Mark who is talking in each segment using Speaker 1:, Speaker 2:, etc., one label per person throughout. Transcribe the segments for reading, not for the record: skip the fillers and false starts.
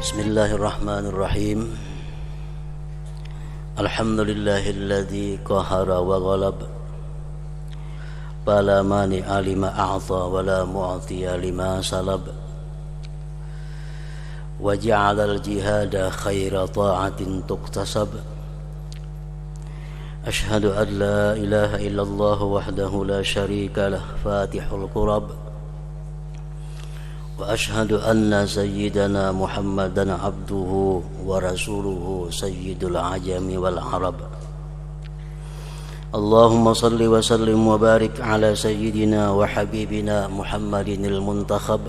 Speaker 1: Bismillahirrahmanirrahim. Alhamdulillahilladzi qahara wa ghalab, fala mani'a lima a'ta wa la mu'tiya lima salab, wa ja'alal jihada khaira ta'atin tuktasab. Ashhadu an la ilaha illallah wahdahu la syarika lah, fatihul qurab, wa ashhadu anna sayyidana Muhammadan abduhu wa rasuluhu sayyidul ajami wal arab. Allahumma salli wa sallim wa barik ala sayyidina wa habibina Muhammadinil muntakhab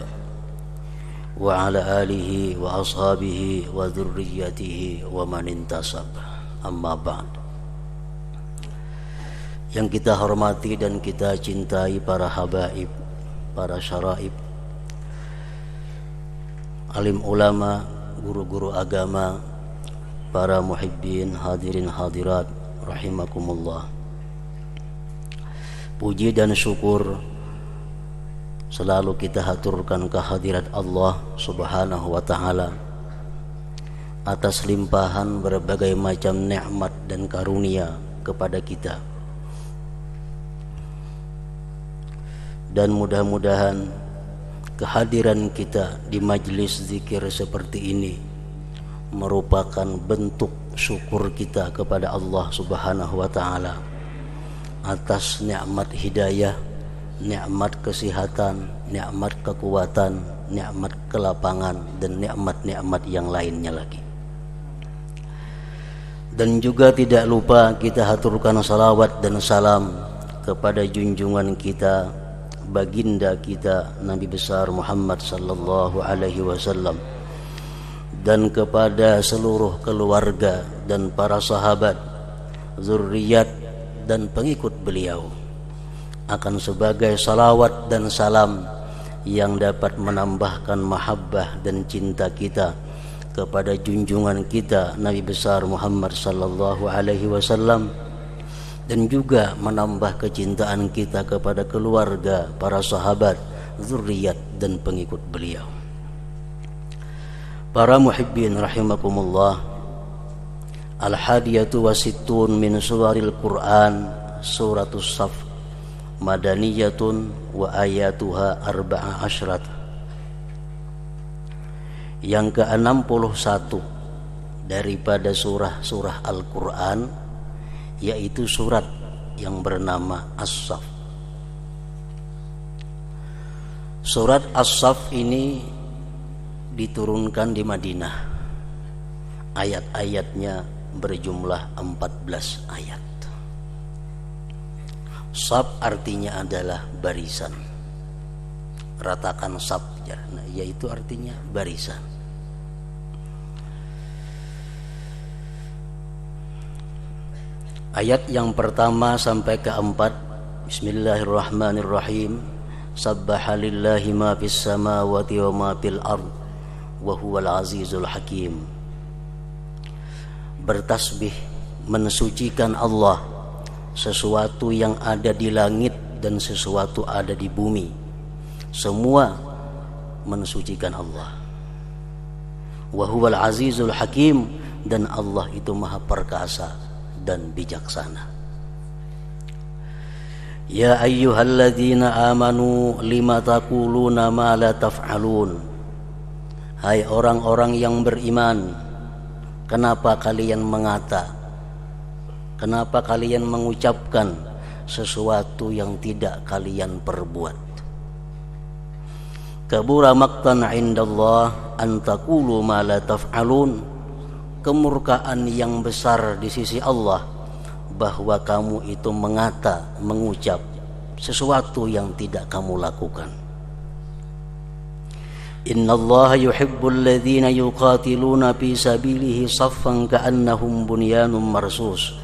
Speaker 1: wa ala alihi wa ashabihi wa dhurriyyatihi wa man intasab. Amma ba'd. Yang kita hormati dan kita cintai para habaib, para syaraib, alim ulama, guru-guru agama, para muhibbin, hadirin hadirat rahimakumullah. Puji dan syukur selalu kita haturkan kehadirat Allah Subhanahu wa ta'ala atas limpahan berbagai macam nikmat dan karunia kepada kita. Dan mudah-mudahan kehadiran kita di majlis zikir seperti ini merupakan bentuk syukur kita kepada Allah Subhanahu wa ta'ala atas nikmat hidayah, nikmat kesehatan, nikmat kekuatan, nikmat kelapangan, dan nikmat-nikmat yang lainnya lagi. Dan juga tidak lupa kita haturkan salawat dan salam kepada junjungan kita, baginda kita Nabi besar Muhammad sallallahu alaihi wasallam, dan kepada seluruh keluarga dan para sahabat, zuriat dan pengikut beliau, akan sebagai salawat dan salam yang dapat menambahkan mahabbah dan cinta kita kepada junjungan kita Nabi besar Muhammad sallallahu alaihi wasallam, dan juga menambah kecintaan kita kepada keluarga, para sahabat, zuriat dan pengikut beliau. Para muhibbin rahimakumullah, al-hadiyatu wa sittun min suwaril Qur'an suratus Saf, madaniyatun wa ayatuha arba'a asyrat. Yang ke-61 daripada surah-surah Al-Qur'an, yaitu surat yang bernama As-Saff. Surat As-Saff ini diturunkan di Madinah. Ayat-ayatnya berjumlah 14 ayat. Saf artinya adalah barisan. Ratakan saf, yaitu artinya barisan. Ayat yang pertama sampai keempat, Bismillahirrahmanirrahim. Sabbaha lillahi ma fis samawati wa ma fil ard wa huwal azizul hakim. Bertasbih, mensucikan Allah sesuatu yang ada di langit dan sesuatu ada di bumi. Semua mensucikan Allah. Wa huwal azizul hakim, dan Allah itu maha perkasa dan bijaksana. Ya ayyuhalladzina amanu lima taquluna ma la taf'alun. Hai orang-orang yang beriman, kenapa kalian kenapa kalian mengucapkan sesuatu yang tidak kalian perbuat? Kabura maqtan 'indallah an taqulu ma la taf'alun. Kemurkaan yang besar di sisi Allah bahwa kamu itu mengucap sesuatu yang tidak kamu lakukan. Innallaha yuhibbul ladzina yuqatiluna fi sabilihi saffan ka'annahum bunyanun marsus.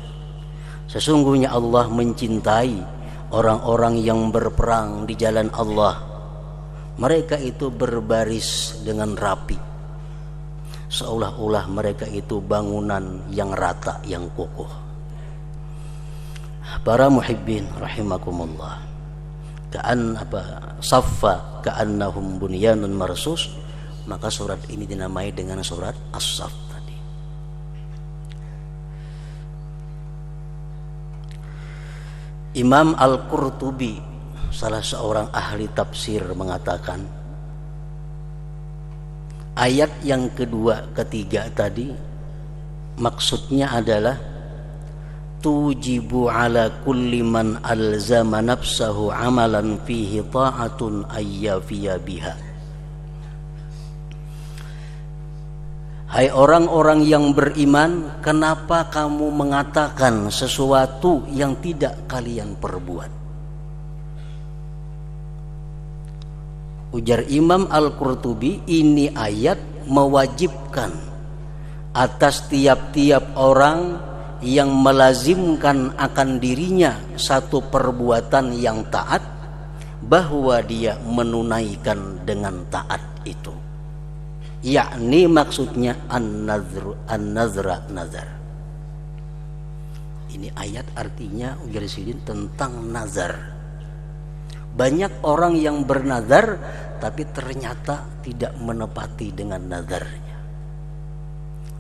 Speaker 1: Sesungguhnya Allah mencintai orang-orang yang berperang di jalan Allah. Mereka itu berbaris dengan rapi, seolah-olah mereka itu bangunan yang rata, yang kokoh. Para muhibbin rahimakumullah, saffa ka'annahum bunyanun marsus, Maka surat ini dinamai dengan surat As-Saff tadi. Imam Al-Qurtubi, salah seorang ahli tafsir, mengatakan ayat yang kedua, ketiga tadi maksudnya adalah tujibu ala kulli man alzama nafsahu amalan fihi ta'atun ayyafiya biha. Hai orang-orang yang beriman, kenapa kamu mengatakan sesuatu yang tidak kalian perbuat? Ujar Imam Al-Qurtubi, ini ayat mewajibkan atas tiap-tiap orang yang melazimkan akan dirinya satu perbuatan yang taat, bahwa dia menunaikan dengan taat itu, yakni maksudnya an-nazra, nazar. Ini ayat artinya ujar Sidin tentang nazar. Banyak orang yang bernazar tapi ternyata tidak menepati dengan nazarnya.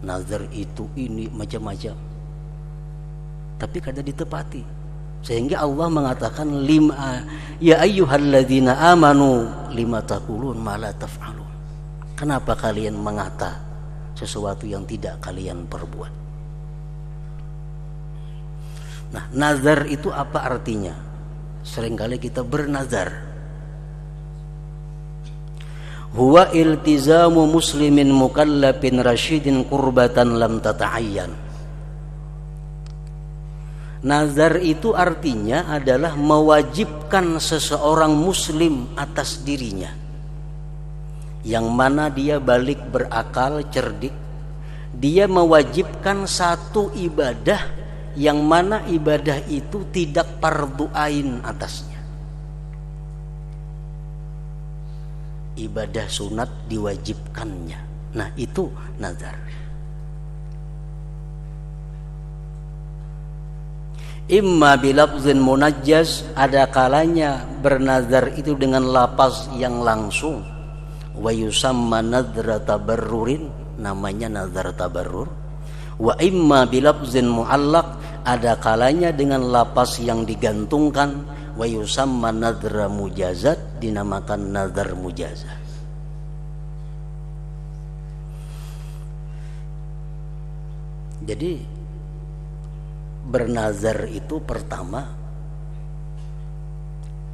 Speaker 1: Nazar itu ini macam-macam, tapi kada ditepati, sehingga Allah mengatakan lima ya ayyuhalladzina amanu lima taqulun ma la taf'alun. Kenapa kalian mengata sesuatu yang tidak kalian perbuat? Nah, nazar itu apa artinya? Seringkali kita bernazar. Huwa iltizamu muslimin mukallafin rasyidin qurbatan lam tata'ayyan. Nazar itu artinya adalah mewajibkan seseorang muslim atas dirinya, yang mana dia balik berakal, cerdik. Dia mewajibkan satu ibadah yang mana ibadah itu tidak fardu ain atasnya. Ibadah sunat diwajibkannya. Nah, itu nazar. Imma bilafzin munajjaz, ada kalanya bernazar itu dengan lafaz yang langsung, wa yusamma nadra tabarrurin, namanya nazar tabarrur. Wa imma bilafzin muallaq, ada kalanya dengan lafaz yang digantungkan, wa yusamma nadra mujazat, dinamakan nazar mujazat. Jadi bernazar itu pertama,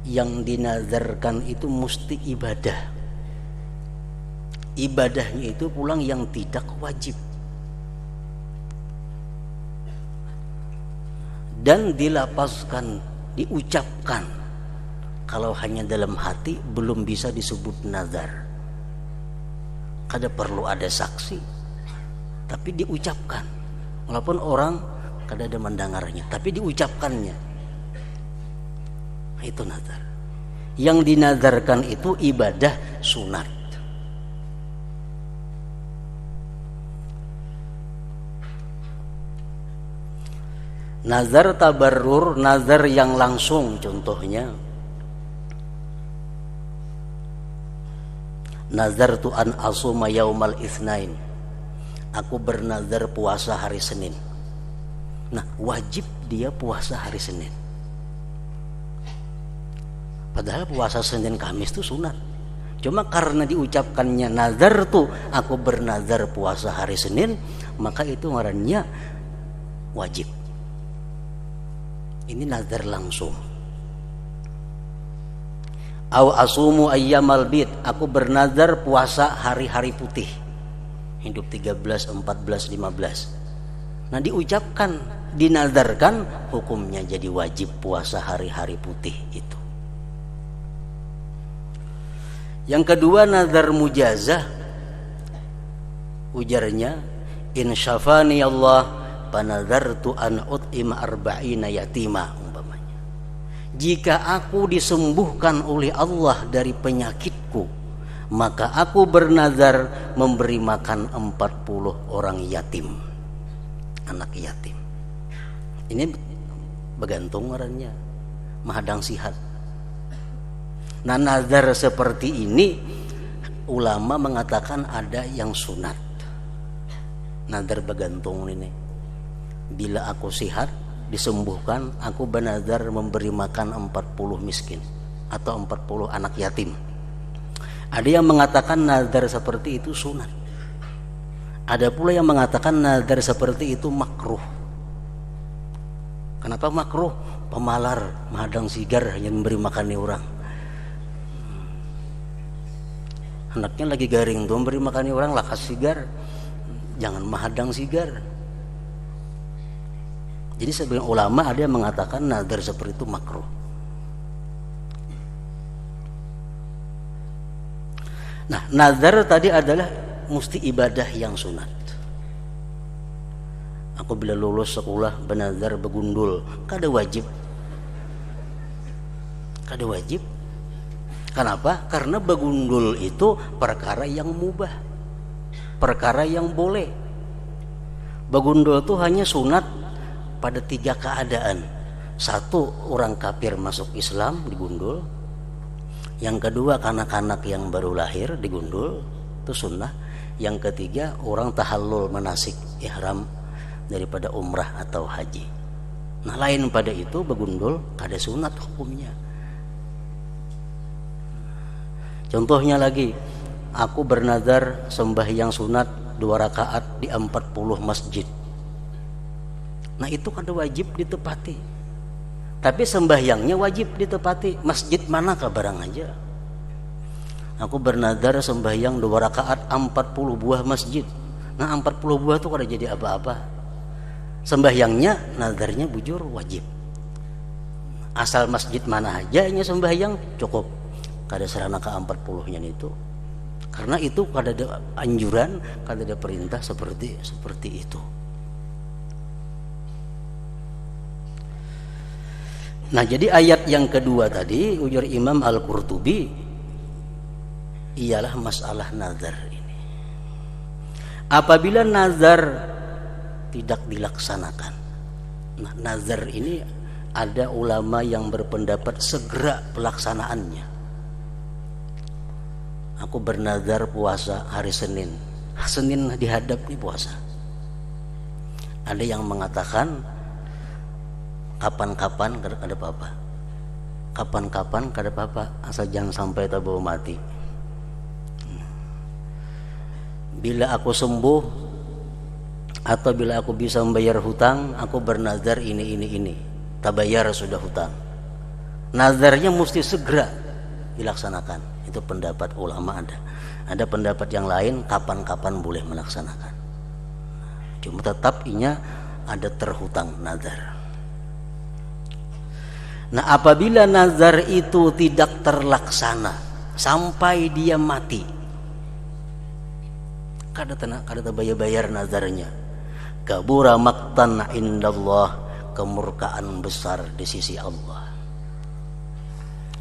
Speaker 1: yang dinazarkan itu mesti ibadah. Ibadahnya itu pulang yang tidak wajib, dan dilapaskan, diucapkan. Kalau hanya dalam hati belum bisa disebut nazar. Kada perlu ada saksi, tapi diucapkan. Walaupun orang kada ada mendengarnya, tapi diucapkannya. Itu nazar. Yang dinazarkan itu ibadah sunat. Nazar tabarrur, nazar yang langsung, contohnya nazartu an asuma yaumal itsnain, aku bernazar puasa hari Senin. Nah, wajib dia puasa hari Senin. Padahal puasa Senin Kamis itu sunat. Cuma karena diucapkannya nazar tuh, aku bernazar puasa hari Senin, maka itu ngarannya wajib. Ini nazar langsung. Au asumu ayyamal bid, aku bernazar puasa hari-hari putih. Hidup 13, 14, 15. Nah, diucapkan, dinazarkan, hukumnya jadi wajib puasa hari-hari putih itu. Yang kedua, nazar mujazah. Ujarnya, in syafani Allah panazartu an ut'ima arba'ina yatima, umpamanya. Jika aku disembuhkan oleh Allah dari penyakitku, maka aku bernazar memberi makan 40 orang yatim, anak yatim. Ini bergantung orangnya, mahadang sihat. Nah, nazar seperti ini ulama mengatakan ada yang sunat. Nadar bergantung ini. Bila aku sehat, disembuhkan, aku bernadar memberi makan 40 miskin atau 40 anak yatim. Ada yang mengatakan nadar seperti itu sunat. Ada pula yang mengatakan nadar seperti itu makruh. Kenapa makruh? Pemalar, mahadang sigar hanya memberi makan orang. Anaknya lagi garing tuh, memberi makan orang lakas sigar. Jangan mahadang sigar. Jadi sebagian ulama ada yang mengatakan nadar seperti itu makruh. Nah, nadar tadi adalah mesti ibadah yang sunat. Aku bila lulus sekolah bernadar begundul, kada wajib. Kada wajib. Kenapa? Karena begundul itu perkara yang mubah, perkara yang boleh. Begundul itu hanya sunat pada 3 keadaan. 1, orang kafir masuk Islam digundul. Yang kedua, kanak-kanak yang baru lahir digundul, itu sunnah. Yang ketiga, orang tahallul manasik ihram daripada umrah atau haji. Nah, lain pada itu begundul kada sunat hukumnya. Contohnya lagi, aku bernadar sembahyang sunat 2 rakaat di 40 masjid. Nah, itu kada wajib ditepati. Tapi sembahyangnya wajib ditepati. Masjid manakah barang aja. Aku bernadar sembahyang 2 rakaat 40 buah masjid. Nah, 40 buah itu kada jadi apa-apa. Sembahyangnya, nadarnya bujur wajib. Asal masjid mana aja nya sembahyang cukup. Kada serana ke 40-nya itu. Karena itu kada ada anjuran, kada ada perintah seperti itu. Nah, jadi ayat yang kedua tadi ujar Imam Al-Qurtubi ialah masalah nazar ini. Apabila nazar tidak dilaksanakan. Nah, nazar ini ada ulama yang berpendapat segera pelaksanaannya. Aku bernazar puasa hari Senin. Senin dihadap nih puasa. Ada yang mengatakan kapan-kapan kada apa-apa. Kapan-kapan kada apa-apa, asal jangan sampai tabawa mati. Bila aku sembuh atau bila aku bisa membayar hutang, aku bernazar ini. Tabayar sudah hutang. Nazarnya mesti segera dilaksanakan. Itu pendapat ulama ada. Ada pendapat yang lain kapan-kapan boleh melaksanakan. Cuma tetap inya ada terhutang nazar. Nah, apabila nazar itu tidak terlaksana sampai dia mati, kada bayar nazarnya. Kabura maqtan indallah, kemurkaan besar di sisi Allah.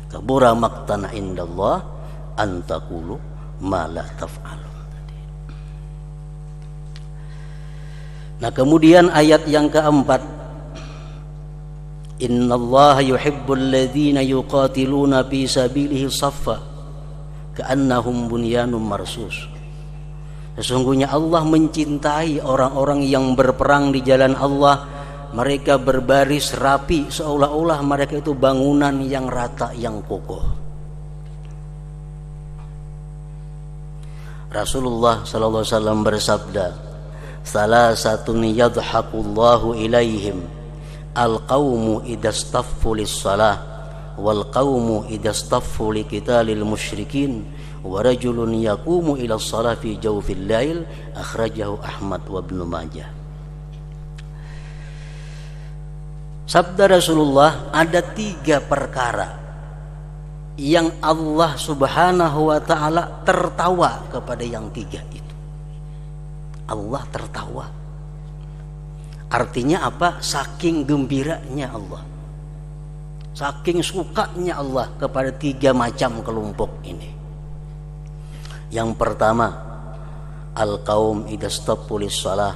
Speaker 1: Kabura maqtan indallah antakulu ma la taf'alu. Nah, kemudian ayat yang keempat, innallaha yuhibbul ladzina yuqatiluna fi sabilihi shaffa ka'annahum bunyanun marsus. Sesungguhnya Allah mencintai orang-orang yang berperang di jalan Allah. Mereka berbaris rapi seolah-olah mereka itu bangunan yang rata, yang kokoh. Rasulullah sallallahu alaihi wasallam bersabda, salasatun yadhaqullahu ilaihim, al-qawmu idastaffu lis-salah, wal qawmu idastaffu liqitalil musyrikin, wa rajulun yaqumu ila shalah fi jawfil lail, akhrajahu Ahmad wa Ibnu Majah. Sabda Rasulullah, ada 3 perkara yang Allah subhanahu wa ta'ala tertawa kepada yang 3 itu. Allah tertawa. Artinya apa? Saking gembiranya Allah, saking sukanya Allah kepada 3 macam kelompok ini. Yang pertama, al-qaum idastaffu lis-shalah,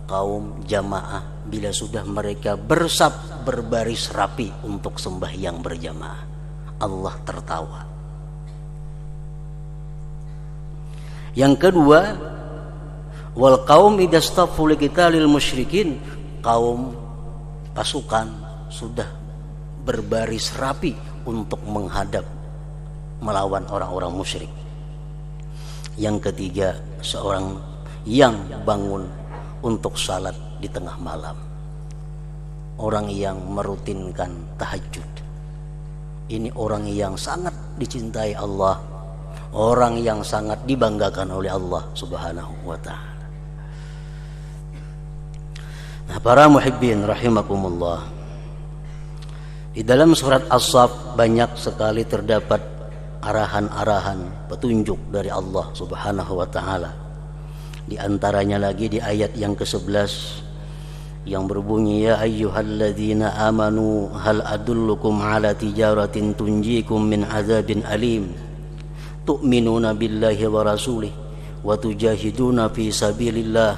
Speaker 1: kaum jamaah bila sudah mereka bersaf berbaris rapi untuk sembahyang berjamaah, Allah tertawa. Yang kedua, wal qaum idastaffu liqitalil musyrikin, kaum pasukan sudah berbaris rapi untuk menghadap melawan orang-orang musyrik. Yang ketiga, seorang yang bangun untuk salat di tengah malam, orang yang merutinkan tahajud. Ini orang yang sangat dicintai Allah, orang yang sangat dibanggakan oleh Allah Subhanahu wa ta'ala. Nah, para muhibbin rahimakumullah, di dalam surat As-Saff banyak sekali terdapat arahan-arahan petunjuk dari Allah Subhanahu wa ta'ala. Di antaranya lagi di ayat yang ke-11 yang berbunyi, ya ayyuhalladzina amanu hal adullukum ala tijaratin tunjikum min azabin alim tu'minuna billahi wa rasulih wa tujahiduna fi sabilillah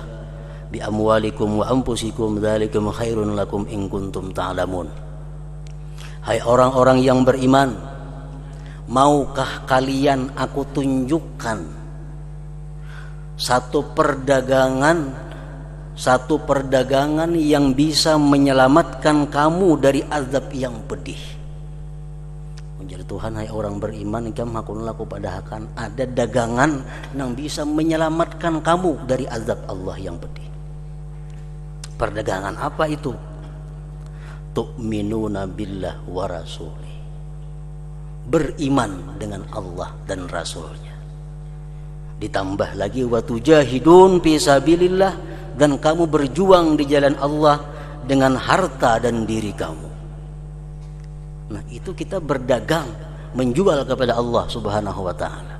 Speaker 1: bi amwalikum wa anfusikum dzalikum khairun lakum in kuntum ta'lamun. Hai orang-orang yang beriman, maukah kalian aku tunjukkan satu perdagangan yang bisa menyelamatkan kamu dari azab yang pedih. Menjadi Tuhan, hai orang beriman, kam hakun laku padahakan ada dagangan yang bisa menyelamatkan kamu dari azab Allah yang pedih. Perdagangan apa itu? Tu'minuna billah wa rasulih, beriman dengan Allah dan Rasulnya. Ditambah lagi wa tujahidun fi sabilillah, dan kamu berjuang di jalan Allah dengan harta dan diri kamu. Nah, itu kita berdagang, menjual kepada Allah Subhanahu wa ta'ala.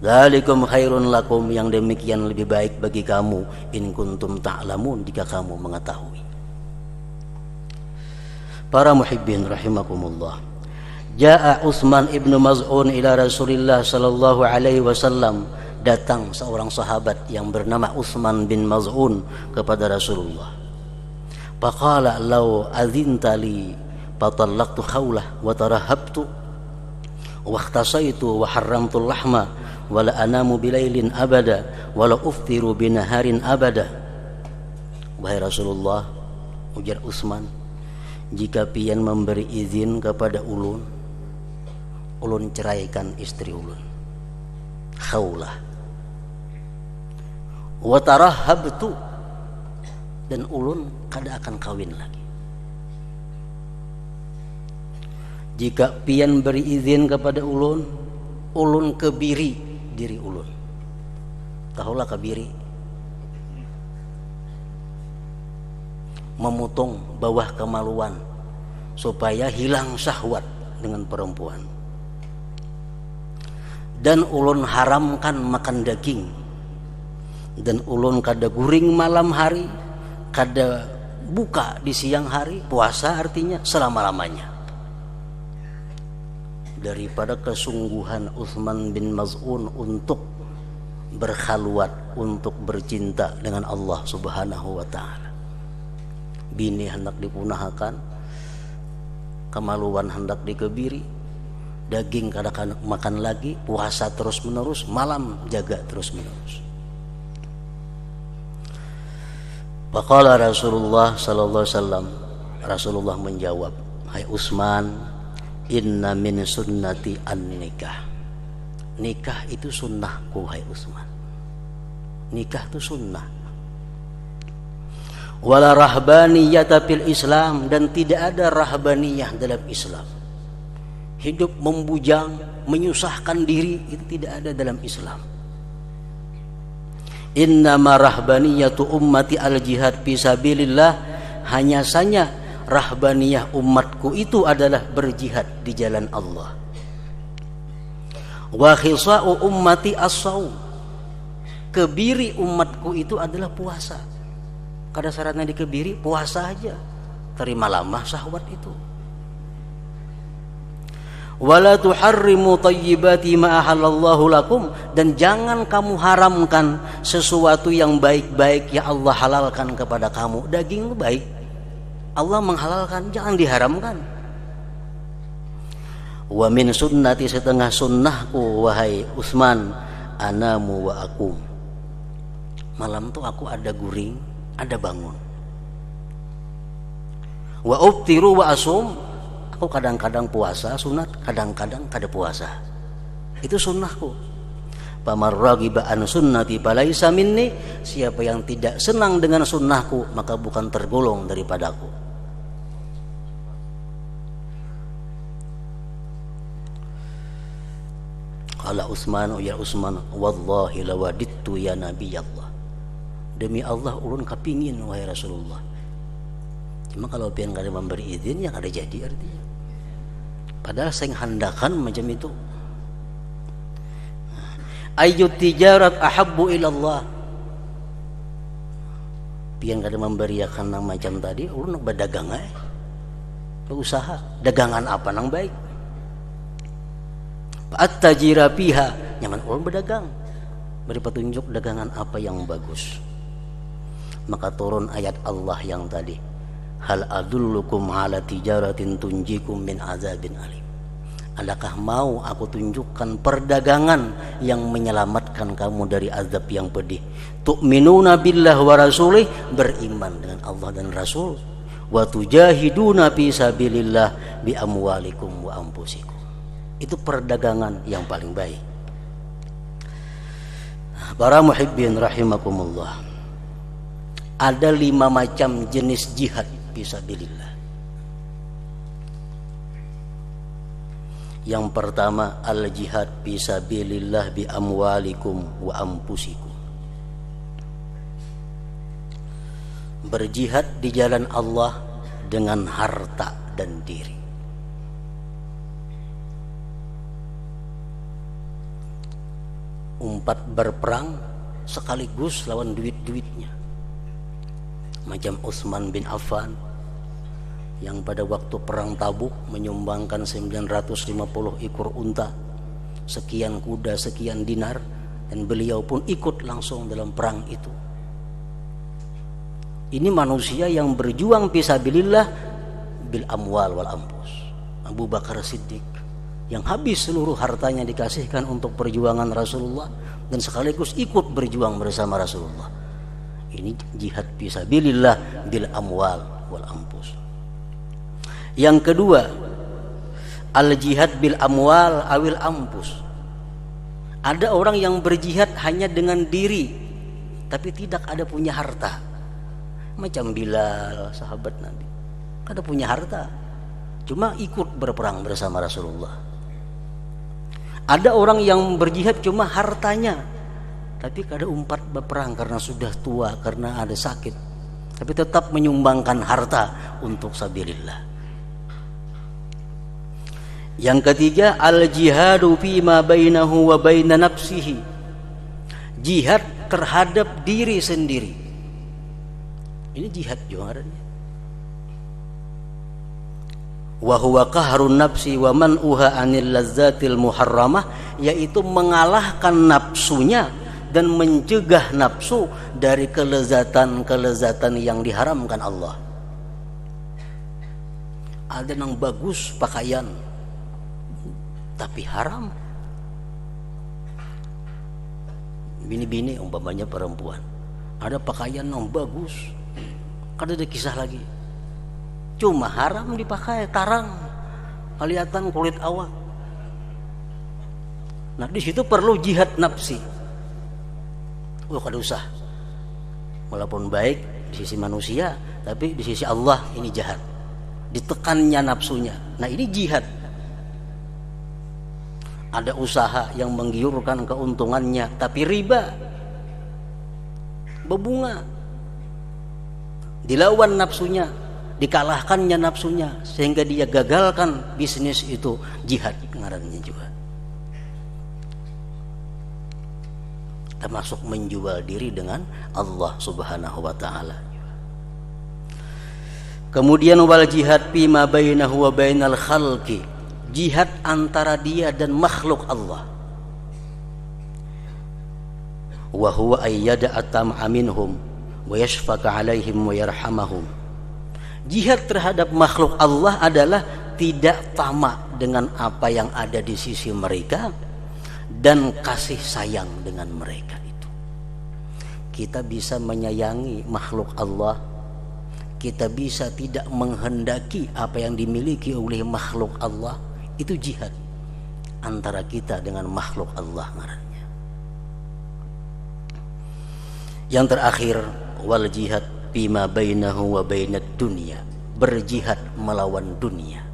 Speaker 1: Dzalikum khairun lakum, yang demikian lebih baik bagi kamu, in kuntum ta'lamun, jika kamu mengetahui. Para muhibbin rahimakumullah, Ja'a Utsman ibnu Maz'un ila Rasulillah sallallahu alaihi wasallam, datang seorang sahabat yang bernama Utsman bin Maz'un kepada Rasulullah. Faqala law adzinta li fatallaqtu khawlah wa tarahabtu wa ikhtasaitu wa harramtu lahma wa la anamu bilailin abada wa la uftiru binaharin abada. Wahai Rasulullah, ujar Utsman, jika pian memberi izin kepada ulun ceraikan istri ulun, khawlah, wa tarahabtu, dan ulun kada akan kawin lagi. Jika pian beri izin kepada ulun kebiri diri ulun. Tahulah kebiri, memotong bawah kemaluan supaya hilang syahwat dengan perempuan. Dan ulun haramkan makan daging, dan ulun kada guring malam hari, kada buka di siang hari, puasa artinya selama-lamanya. Daripada kesungguhan Utsman bin Maz'un untuk berkhalwat, untuk bercinta dengan Allah Subhanahu wa ta'ala, bini hendak dipunahkan, kemaluan hendak dikebiri, daging kadang makan lagi, puasa terus menerus, malam jaga terus menerus. Faqala Rasulullah sallallahu alaihi wasallam, Rasulullah menjawab, hai Utsman, inna min sunnati an-nikah. Nikah itu sunnahku, hai Utsman. Nikah itu sunnah. Wala rahbaniyata fil Islam, dan tidak ada rahbaniyah dalam Islam. Hidup membujang, menyusahkan diri, itu tidak ada dalam Islam. Innama rahbaniyatu ummati al-jihad fi sabilillah, hanya saja rahbaniyah umatku itu adalah berjihad di jalan Allah. Wa khisa'u ummati as-shaum, kebiri umatku itu adalah puasa. Kada syaratnya dikebiri, puasa aja, terima lama syahwat itu. Wala tuharrimu thayyibati ma ahallallahu lakum, dan jangan kamu haramkan sesuatu yang baik-baik yang Allah halalkan kepada kamu. Daging itu baik, Allah menghalalkan, jangan diharamkan. Wa min sunnati, setengah sunnahku wahai Utsman, anamu wa aqum. Malam tuh aku ada guring, ada bangun. Wa ubtiru wa asum, aku kadang-kadang puasa sunat, kadang-kadang kada puasa. Itu sunnahku. Pamar ragiba an sunnati falaisa minni, siapa yang tidak senang dengan sunnahku maka bukan tergolong daripadaku. Qala Utsman, ya Utsman, wallahi lawadittu ya nabi Allah. Demi Allah ulun kapingin wahai Rasulullah. Cuma kalau pian kada memberi izin ya kada jadi artinya. Padahal saya handakan macam itu. Ayyut tijarat ahabbu ilallah. Pian kada memberiakan nang macam tadi, ulun berdagang usaha. Dagangan apa nang baik? At-tajira fiha, nyaman ulun berdagang. Beri petunjuk dagangan apa yang bagus. Maka turun ayat Allah yang tadi, hal adullukum ala tijaratin tunjikum min azabin alim. Adakah mau aku tunjukkan perdagangan yang menyelamatkan kamu dari azab yang pedih? Tu'minuna billah wa rasulih, beriman dengan Allah dan Rasul. Wa tujahiduna fi sabilillah bi amwalikum wa anfusikum. Itu perdagangan yang paling baik. Para muhibbin rahimakumullah. Ada 5 macam jenis jihad fi sabilillah. Yang pertama, al-jihad fisabilillah bi amwalikum wa anfusikum. Berjihad di jalan Allah dengan harta dan diri. Umpat berperang sekaligus lawan duit-duitnya. Macam Utsman bin Affan yang pada waktu perang Tabuk menyumbangkan 950 ekor unta, sekian kuda, sekian dinar, dan beliau pun ikut langsung dalam perang itu. Ini manusia yang berjuang fisabilillah bil amwal wal anfus. Abu Bakar Siddiq yang habis seluruh hartanya dikasihkan untuk perjuangan Rasulullah dan sekaligus ikut berjuang bersama Rasulullah. Ini jihad fisabilillah bil amwal wal anfus. Yang kedua, al-jihad bil amwal awil ampus. Ada orang yang berjihad hanya dengan diri, tapi tidak ada punya harta. Macam Bilal, sahabat Nabi, kada punya harta, cuma ikut berperang bersama Rasulullah. Ada orang yang berjihad cuma hartanya, tapi kada umpat berperang karena sudah tua, karena ada sakit, tapi tetap menyumbangkan harta untuk sabilillah. Yang ketiga, al-jihadu fima bainahu wa baina nafsihi. Jihad terhadap diri sendiri. Ini jihad juga adanya. Wa huwa qahrun nafsi wa man'uha 'anil lazzatil muharramah, yaitu mengalahkan nafsunya dan mencegah nafsu dari kelezatan-kelezatan yang diharamkan Allah. Ada yang bagus pakaian tapi haram. Bini-bini umpamanya perempuan, ada pakaian yang bagus, kada ada kisah lagi, cuma haram dipakai, tarang, kelihatan kulit awak. Nah di situ perlu jihad nafsi. Kada usah, walaupun baik di sisi manusia, tapi di sisi Allah ini jahat, ditekannya nafsunya. Nah ini jihad. Ada usaha yang menggiurkan keuntungannya tapi riba, berbunga, dilawan nafsunya, dikalahkannya nafsunya sehingga dia gagalkan bisnis itu, jihad ngarannya juga. Termasuk menjual diri dengan Allah Subhanahu wa taala. Kemudian wal jihad fima bainahu wa bainal khalqi, jihad antara dia dan makhluk Allah. Wa huwa ayyada atam'a minhum wa yashfaqa 'alaihim wa yarhamahum. Jihad terhadap makhluk Allah adalah tidak tamak dengan apa yang ada di sisi mereka dan kasih sayang dengan mereka itu. Kita bisa menyayangi makhluk Allah, kita bisa tidak menghendaki apa yang dimiliki oleh makhluk Allah, itu jihad antara kita dengan makhluk Allah ngarannya. Yang terakhir, wal jihad bima bainahu wa bainad dunya, berjihad melawan dunia.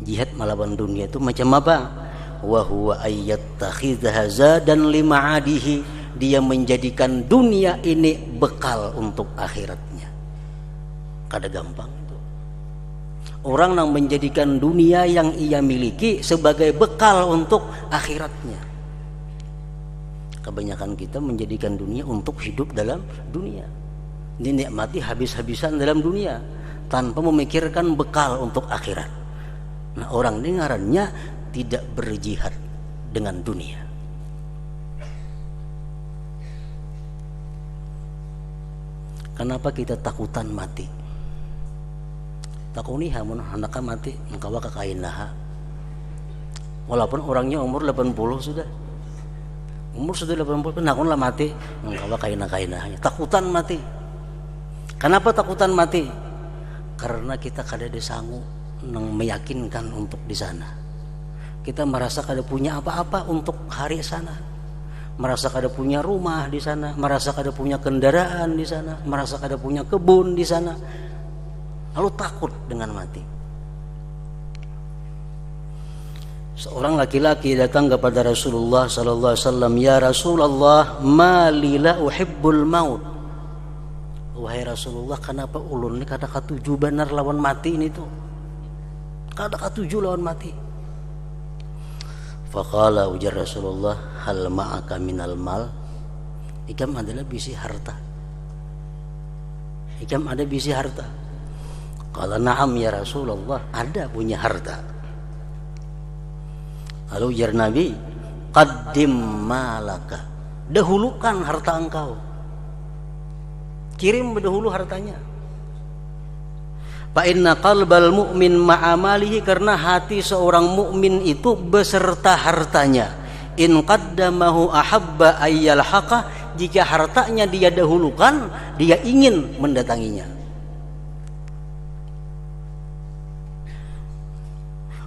Speaker 1: Jihad melawan dunia itu macam apa? Wa huwa ayyattakhidha zadan lima'adihi, dia menjadikan dunia ini bekal untuk akhiratnya. Kada gampang itu. Orang yang menjadikan dunia yang ia miliki sebagai bekal untuk akhiratnya. Kebanyakan kita menjadikan dunia untuk hidup dalam dunia, dinikmati habis-habisan dalam dunia tanpa memikirkan bekal untuk akhirat. Nah, orang ini ngarannya tidak berjihad dengan dunia. Kenapa kita takutan mati? Takuni hamun anaknya mati, engkawa kakainaha. Walaupun orangnya umur 80 sudah. Umur sudah 80, nakun lah mati, engkawa kaina-kainahnya. Takutan mati. Kenapa takutan mati? Karena kita kada disanggup nang meyakinkan untuk di sana. Kita merasa kada punya apa-apa untuk hari sana, merasa kada punya rumah di sana, merasa kada punya kendaraan di sana, merasa kada punya kebun di sana, lalu takut dengan mati. Seorang laki-laki datang kepada Rasulullah sallallahu alaihi wasallam, "Ya Rasulullah, ma li la uhibbul maut." Wahai Rasulullah, kenapa ulun ni kada katuju benar lawan mati ini tuh? Kada katuju lawan mati. Faqala, ujar Rasulullah, hal ma'aka minal mal? Ikam adalah bisi harta. Ikam ada bisi harta. Qala na'am ya Rasulullah, ada punya harta. Lalu ujar Nabi, qaddim malaka, dahulukan harta engkau. Kirim dahulu hartanya. Fa inna qalbal mu'min ma'amalihi, karena hati seorang mukmin itu beserta hartanya. In qaddamahu ahabba ayyalhaqa, jika hartanya dia dahulukan, dia ingin mendatanginya.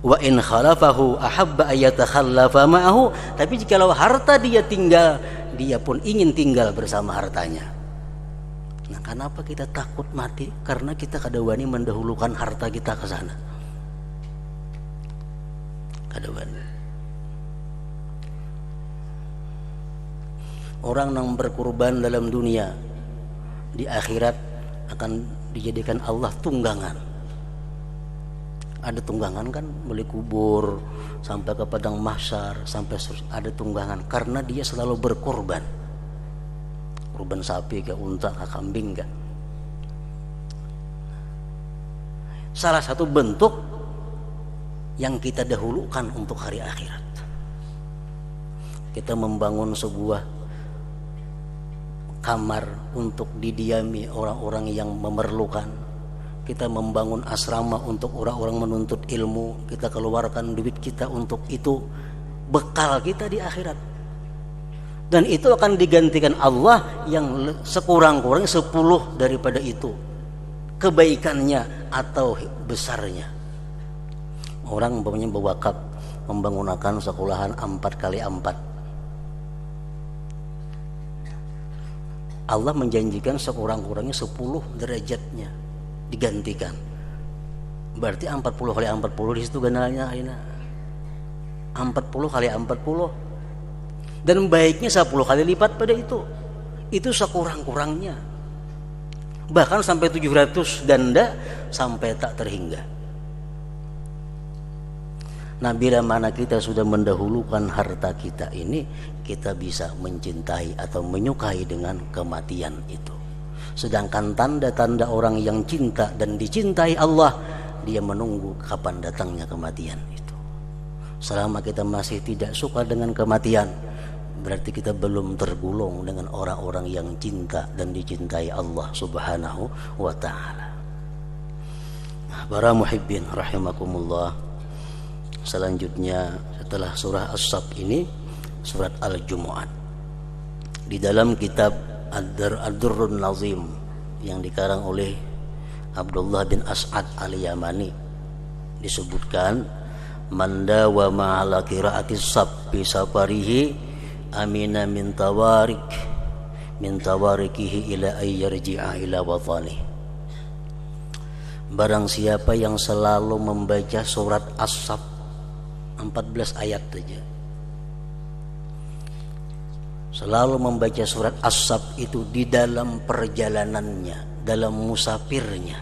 Speaker 1: Wa in khalafahu ahabba ayyatakhallafa ma'ahu, tapi jikalau harta dia tinggal, dia pun ingin tinggal bersama hartanya. Nah, kenapa kita takut mati? Karena kita kada wani mendahulukan harta kita ke sana. Kada wani. Orang yang berkorban dalam dunia, di akhirat akan dijadikan Allah tunggangan. Ada tunggangan kan, mulai kubur sampai ke padang mahsyar, sampai ada tunggangan karena dia selalu berkorban. Korban sapi ke unta ke kambing ke. Salah satu bentuk yang kita dahulukan untuk hari akhirat. Kita membangun sebuah kamar untuk didiami orang-orang yang memerlukan. Kita membangun asrama untuk orang-orang menuntut ilmu. Kita keluarkan duit kita untuk itu. Bekal kita di akhirat. Dan itu akan digantikan Allah yang sekurang-kurangnya 10 daripada itu, kebaikannya atau besarnya. Orang umpamanya berwakaf membangunkan sekolahan 4x4. Allah menjanjikan sekurang-kurangnya 10 derajatnya digantikan. Berarti 40 kali 40 di situ ganalnya aina. 40 kali 40. Dan baiknya 10 kali lipat pada itu. Itu sekurang-kurangnya. Bahkan sampai 700 ganda sampai tak terhingga. Nah, bila mana kita sudah mendahulukan harta kita ini, kita bisa mencintai atau menyukai dengan kematian itu. Sedangkan tanda-tanda orang yang cinta dan dicintai Allah, dia menunggu kapan datangnya kematian itu. Selama kita masih tidak suka dengan kematian, berarti kita belum tergolong dengan orang-orang yang cinta dan dicintai Allah Subhanahu wa ta'ala. Para muhibbin rahimakumullah, Selanjutnya setelah surah As-Saff ini surat Al-Jumu'ah. Di dalam kitab Ad-Durrun Nazim yang dikarang oleh Abdullah bin As'ad Al-Yamani disebutkan, man dawama ala qiraatis sabbi safarihi amina min tawarikihi ila ayyarji'a ila watani. Barang siapa yang selalu membaca surat As-Saff 14 ayat saja, selalu membaca surat As-Saff itu di dalam perjalanannya, dalam musafirnya,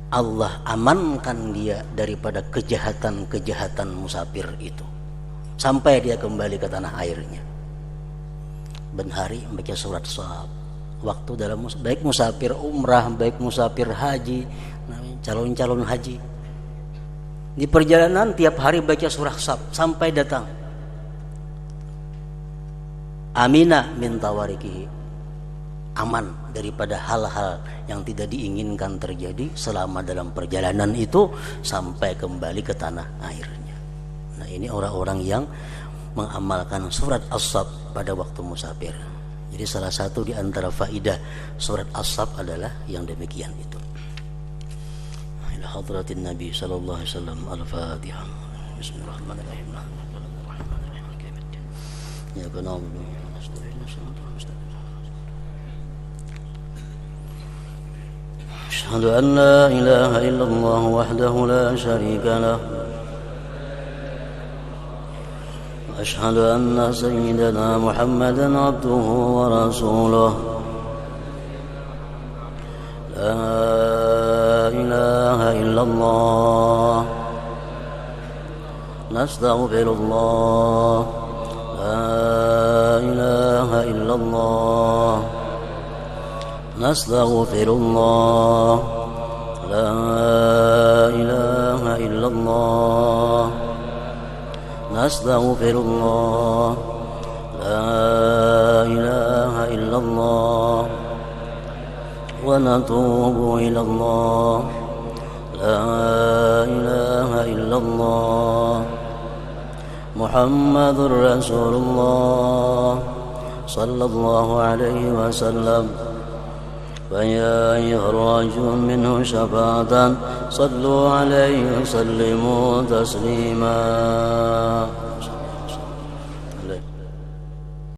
Speaker 1: Allah amankan dia daripada kejahatan-kejahatan musafir itu sampai dia kembali ke tanah airnya. Ben hari membaca surat As-Saff, waktu dalam baik musafir umrah, baik musafir haji, calon-calon haji, di perjalanan tiap hari baca surah As-Saff sampai datang amina min tawarikihi, aman daripada hal-hal yang tidak diinginkan terjadi selama dalam perjalanan itu sampai kembali ke tanah airnya. Nah, ini orang-orang yang mengamalkan surat As-Saff pada waktu musafir. Jadi salah satu di antara faidah surat As-Saff adalah yang demikian itu. Ila hadratin Nabi sallallahu alaihi wasallam. Al-Fatihah. Bismillahirrahmanirrahim. Ya na'budu wa nasta'inu. Asyhadu an la ilaha illallah wahdahu la syarika lah. أشهد أن سيدنا محمدا عبده ورسوله لا إله إلا الله نستغفر الله لا إله إلا الله نستغفر الله لا إله إلا الله نستغفر الله لا إله إلا الله ونتوب إلى الله لا إله إلا الله محمد رسول الله صلى الله عليه وسلم فيا أيها الرجل منه شفاعة صلوا عليه وسلموا تسليما.